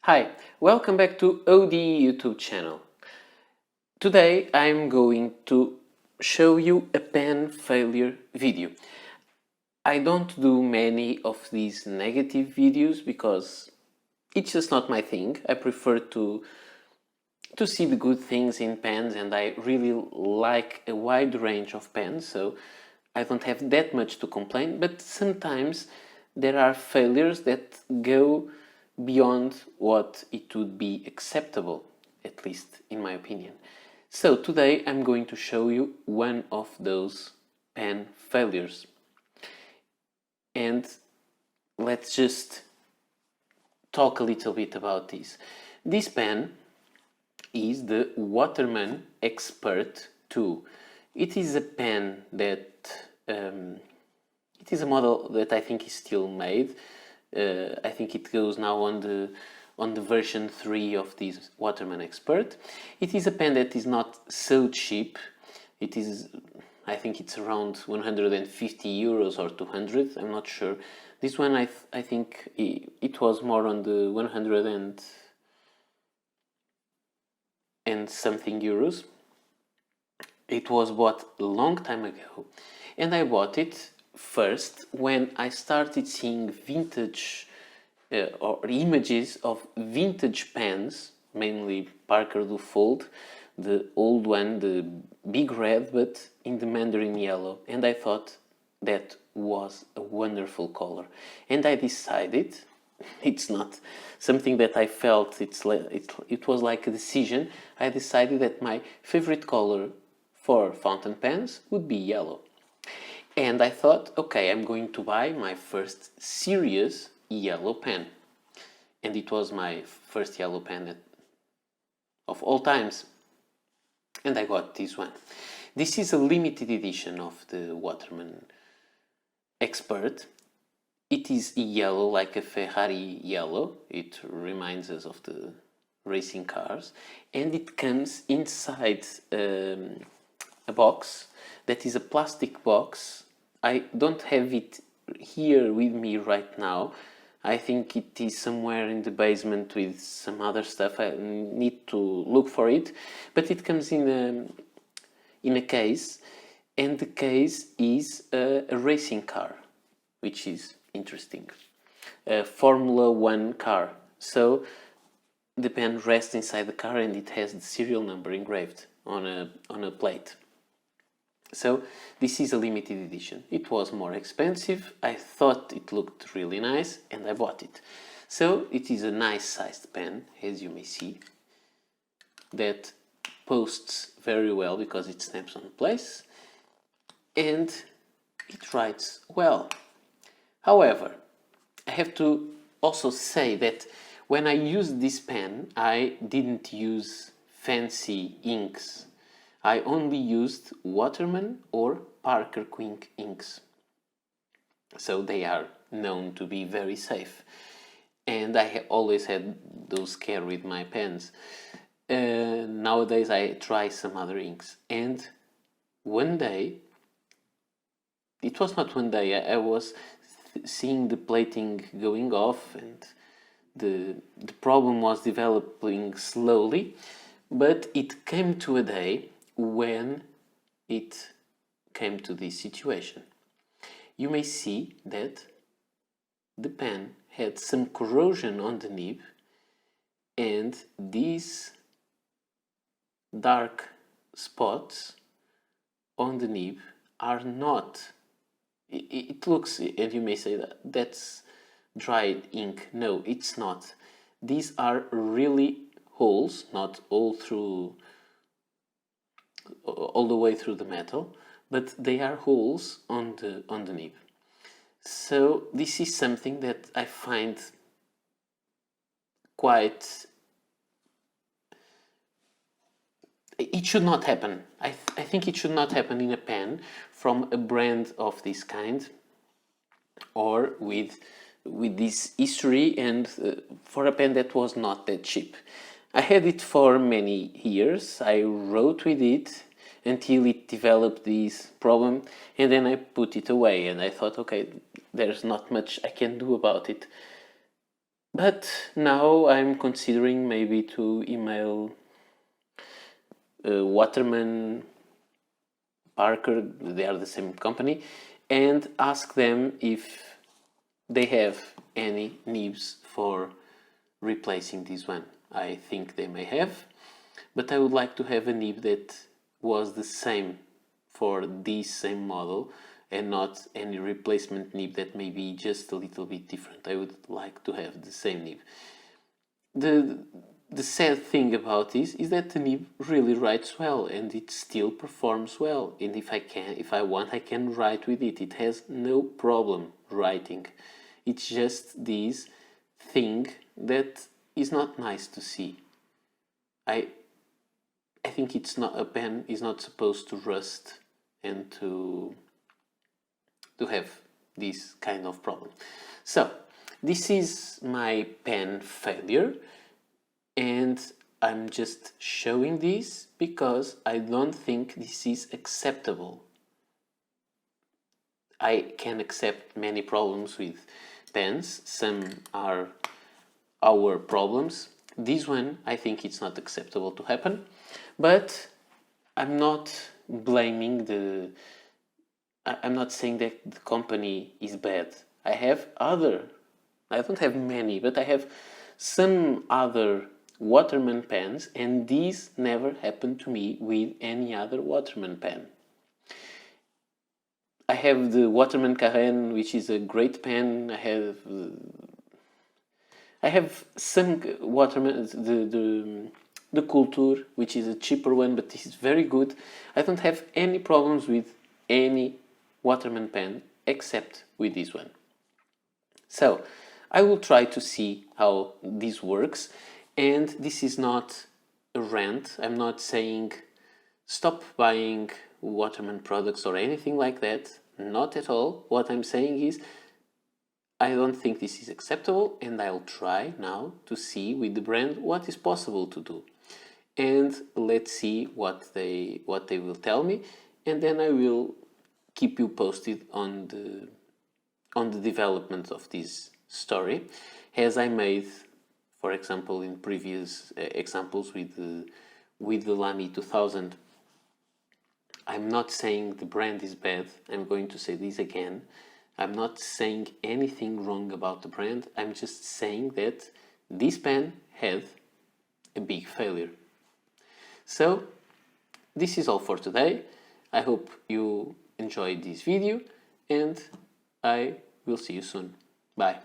Hi, welcome back to ODE YouTube channel. Today I'm going to show you a pen failure video. I don't do many of these negative videos because it's just not my thing. I prefer to see the good things in pens, and I really like a wide range of pens, so I don't have that much to complain, but sometimes there are failures that go beyond what it would be acceptable, at least in my opinion. So today I'm going to show you one of those pen failures. And let's just talk a little bit about this. This pen is the Waterman Expert II. It is a pen that it is a model that I think is still made. I think it goes now on the version 3 of this Waterman Expert. It is a pen that is not so cheap. It is, I think it's around 150 euros or 200, I'm not sure. This one I think it was more on the 100 and something euros. It was bought a long time ago, and I bought it first when I started seeing vintage or images of vintage pens, mainly Parker Dufold, the old one, the big red, but in the mandarin yellow, and I thought that was a wonderful color, and I decided, it's not something that I felt, it was like a decision. I decided that my favorite color for fountain pens would be yellow. And I thought, okay, I'm going to buy my first serious yellow pen. And it was my first yellow pen of all times. And I got this one. This is a limited edition of the Waterman Expert. It is yellow, like a Ferrari yellow. It reminds us of the racing cars. And it comes inside a box that is a plastic box. I don't have it here with me right now. I think it is somewhere in the basement with some other stuff. I need to look for it. But it comes in a case, and the case is a racing car, which is interesting. A Formula 1 car. So the pen rests inside the car and it has the serial number engraved on a plate. So this is a limited edition. It was more expensive. I thought it looked really nice and I bought it. So it is a nice sized pen, as you may see, that posts very well because it snaps on place and it writes well. However, I have to also say that when I used this pen, I didn't use fancy inks. I only used Waterman or Parker Quink inks. So they are known to be very safe. And I always had those care with my pens. Nowadays I try some other inks. And one day, it was not one day, I was seeing the plating going off and the problem was developing slowly, but it came to a day when it came to this situation. You may see that the pen had some corrosion on the nib, and these dark spots on the nib are not, it looks, and you may say that's dried ink. No, it's not. These are really holes, not all the way through the metal, but they are holes on the nib. So this is something that I find quite, it should not happen. I think it should not happen in a pen from a brand of this kind or with this history, and for a pen that was not that cheap. I had it for many years. I wrote with it until it developed this problem, and then I put it away and I thought, okay, there's not much I can do about it. But now I'm considering maybe to email Waterman Parker, they are the same company, and ask them if they have any nibs for replacing this one. I think they may have, but I would like to have a nib that was the same for this same model and not any replacement nib that may be just a little bit different. I would like to have the same nib. The sad thing about this is that the nib really writes well and it still performs well. And if I want, I can write with it. It has no problem writing. It's just this thing that is not nice to see. I think it's not, a pen is not supposed to rust and to have this kind of problem. So this is my pen failure, and I'm just showing this because I don't think this is acceptable. I can accept many problems with pens. Some are our problems. This one, I think it's not acceptable to happen. But I'm not blaming I'm not saying that the company is bad. I don't have many, but I have some other Waterman pens, and these never happened to me with any other Waterman pen. I have the Waterman Carène, which is a great pen. I have some Waterman, the Culture, which is a cheaper one, but this is very good. I don't have any problems with any Waterman pen except with this one. So I will try to see how this works, and this is not a rant. I'm not saying stop buying Waterman products or anything like that. Not at all. What I'm saying is I don't think this is acceptable, and I'll try now to see with the brand what is possible to do. And let's see what they will tell me, and then I will keep you posted on the development of this story, as I made, for example, in previous examples with the Lamy 2000. I'm not saying the brand is bad. I'm going to say this again. I'm not saying anything wrong about the brand. I'm just saying that this pen had a big failure. So this is all for today. I hope you enjoyed this video, and I will see you soon. Bye.